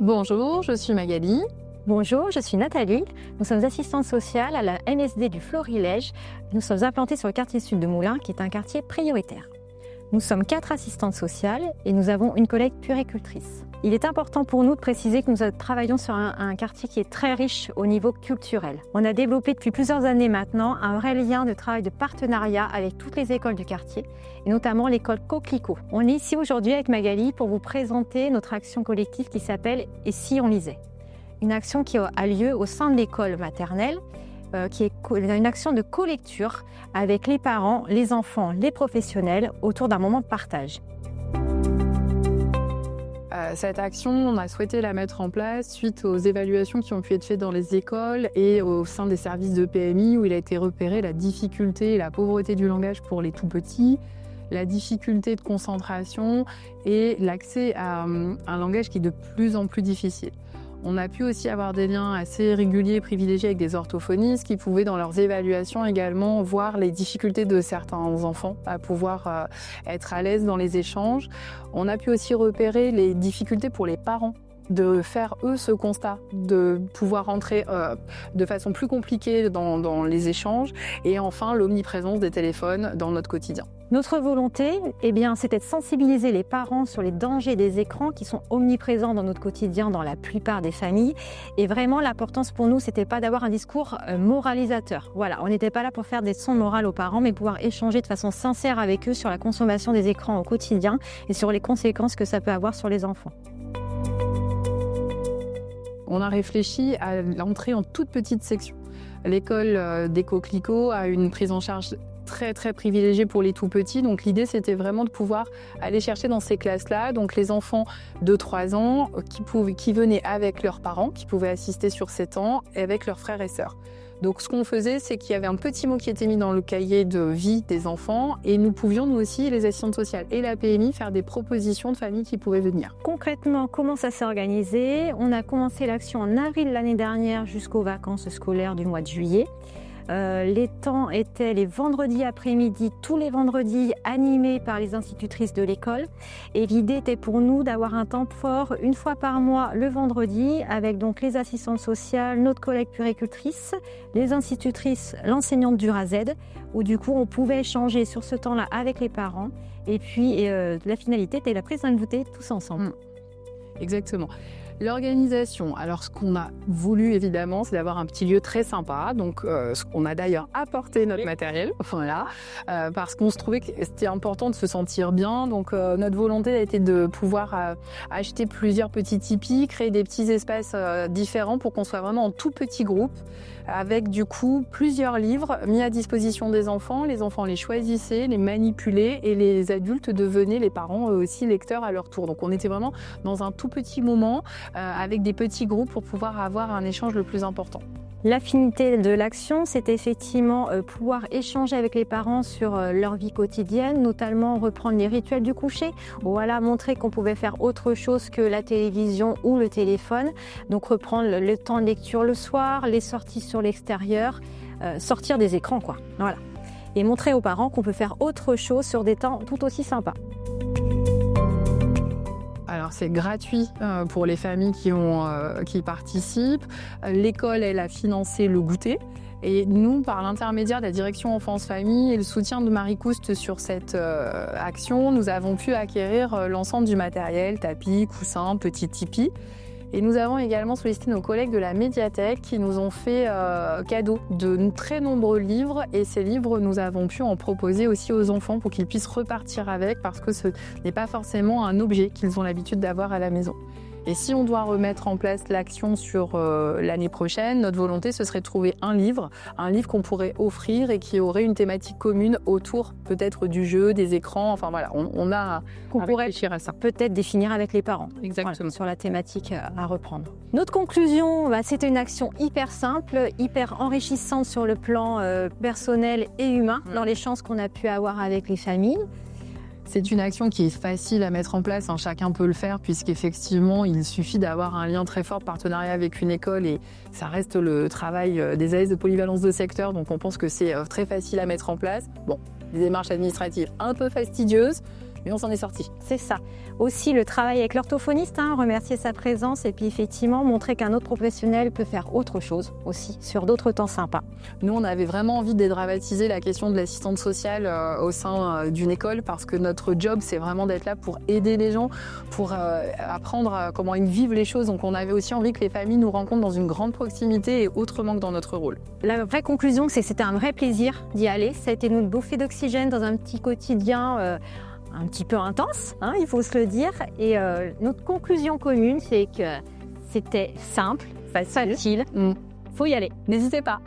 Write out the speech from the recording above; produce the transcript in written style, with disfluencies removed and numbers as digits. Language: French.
Bonjour, je suis Magali. Bonjour, je suis Nathalie. Nous sommes assistantes sociales à la MSD du Florilège. Nous sommes implantés sur le quartier sud de Moulins, qui est un quartier prioritaire. Nous sommes 4 assistantes sociales et nous avons une collègue puéricultrice. Il est important pour nous de préciser que nous travaillons sur un quartier qui est très riche au niveau culturel. On a développé depuis plusieurs années maintenant un vrai lien de travail de partenariat avec toutes les écoles du quartier, et notamment l'école Coquelicot. On est ici aujourd'hui avec Magali pour vous présenter notre action collective qui s'appelle « Et si on lisait ?» Une action qui a lieu au sein de l'école maternelle, qui est une action de co-lecture avec les parents, les enfants, les professionnels autour d'un moment de partage. Cette action, on a souhaité la mettre en place suite aux évaluations qui ont pu être faites dans les écoles et au sein des services de PMI où il a été repéré la difficulté et la pauvreté du langage pour les tout-petits, la difficulté de concentration et l'accès à un langage qui est de plus en plus difficile. On a pu aussi avoir des liens assez réguliers et privilégiés avec des orthophonistes qui pouvaient dans leurs évaluations également voir les difficultés de certains enfants à pouvoir être à l'aise dans les échanges. On a pu aussi repérer les difficultés pour les parents de faire eux ce constat, de pouvoir rentrer de façon plus compliquée dans les échanges et enfin l'omniprésence des téléphones dans notre quotidien. Notre volonté, c'était de sensibiliser les parents sur les dangers des écrans qui sont omniprésents dans notre quotidien dans la plupart des familles. Et vraiment, l'importance pour nous, c'était pas d'avoir un discours moralisateur. Voilà, on n'était pas là pour faire des leçons morales aux parents, mais pouvoir échanger de façon sincère avec eux sur la consommation des écrans au quotidien et sur les conséquences que ça peut avoir sur les enfants. On a réfléchi à l'entrée en toute petite section. L'école des Coquelicots a une prise en charge très privilégiée pour les tout-petits. Donc l'idée, c'était vraiment de pouvoir aller chercher dans ces classes-là, donc les enfants de 3 ans qui venaient avec leurs parents, qui pouvaient assister sur 7 ans, et avec leurs frères et sœurs. Donc ce qu'on faisait, c'est qu'il y avait un petit mot qui était mis dans le cahier de vie des enfants et nous pouvions, nous aussi, les assistantes sociales et la PMI, faire des propositions de familles qui pouvaient venir. Concrètement, comment ça s'est organisé? On a commencé l'action en avril l'année dernière jusqu'aux vacances scolaires du mois de juillet. Les temps étaient les vendredis après-midi, tous les vendredis animés par les institutrices de l'école. Et l'idée était pour nous d'avoir un temps fort une fois par mois le vendredi avec donc les assistantes sociales, notre collègue puéricultrice, les institutrices, l'enseignante du RAZ, où du coup on pouvait échanger sur ce temps-là avec les parents. Et puis la finalité était la prise d'un goûter tous ensemble. Exactement. L'organisation, alors ce qu'on a voulu évidemment, c'est d'avoir un petit lieu très sympa. Donc on a d'ailleurs apporté notre matériel, voilà, parce qu'on se trouvait que c'était important de se sentir bien. Donc notre volonté a été de pouvoir acheter plusieurs petits tipis, créer des petits espaces différents pour qu'on soit vraiment en tout petit groupe, avec du coup plusieurs livres mis à disposition des enfants. Les enfants les choisissaient, les manipulaient et les adultes devenaient les parents aussi lecteurs à leur tour. Donc on était vraiment dans un tout petit moment avec des petits groupes pour pouvoir avoir un échange le plus important. L'affinité de l'action, c'est effectivement pouvoir échanger avec les parents sur leur vie quotidienne, notamment reprendre les rituels du coucher, voilà, montrer qu'on pouvait faire autre chose que la télévision ou le téléphone, donc reprendre le temps de lecture le soir, les sorties sur l'extérieur, sortir des écrans, quoi. Voilà. Et montrer aux parents qu'on peut faire autre chose sur des temps tout aussi sympas. Alors c'est gratuit pour les familles qui participent. L'école, elle a financé le goûter. Et nous, par l'intermédiaire de la direction enfance-famille et le soutien de Marie Couste sur cette action, nous avons pu acquérir l'ensemble du matériel, tapis, coussins, petits tipis. Et nous avons également sollicité nos collègues de la médiathèque qui nous ont fait cadeau de très nombreux livres. Et ces livres, nous avons pu en proposer aussi aux enfants pour qu'ils puissent repartir avec parce que ce n'est pas forcément un objet qu'ils ont l'habitude d'avoir à la maison. Et si on doit remettre en place l'action sur l'année prochaine, notre volonté, ce serait de trouver un livre qu'on pourrait offrir et qui aurait une thématique commune autour peut-être du jeu, des écrans. Enfin voilà, on a qu'on pourrait réfléchir à ça. Peut-être définir avec les parents. Exactement. Voilà, sur la thématique à reprendre. Notre conclusion, c'était une action hyper simple, hyper enrichissante sur le plan personnel et humain dans les chances qu'on a pu avoir avec les familles. C'est une action qui est facile à mettre en place, chacun peut le faire puisqu'effectivement il suffit d'avoir un lien très fort de partenariat avec une école et ça reste le travail des AS de polyvalence de secteur, donc on pense que c'est très facile à mettre en place. Bon, des démarches administratives un peu fastidieuses, mais on s'en est sorti. C'est ça. Aussi le travail avec l'orthophoniste, remercier sa présence et puis effectivement montrer qu'un autre professionnel peut faire autre chose aussi sur d'autres temps sympas. Nous, on avait vraiment envie de dédramatiser la question de l'assistante sociale au sein d'une école parce que notre job, c'est vraiment d'être là pour aider les gens, pour apprendre comment ils vivent les choses. Donc on avait aussi envie que les familles nous rencontrent dans une grande proximité et autrement que dans notre rôle. La vraie conclusion, c'est que c'était un vrai plaisir d'y aller. Ça a été une bouffée d'oxygène dans un petit quotidien un petit peu intense, il faut se le dire. Et notre conclusion commune, c'est que c'était simple, facile. Faut y aller. N'hésitez pas.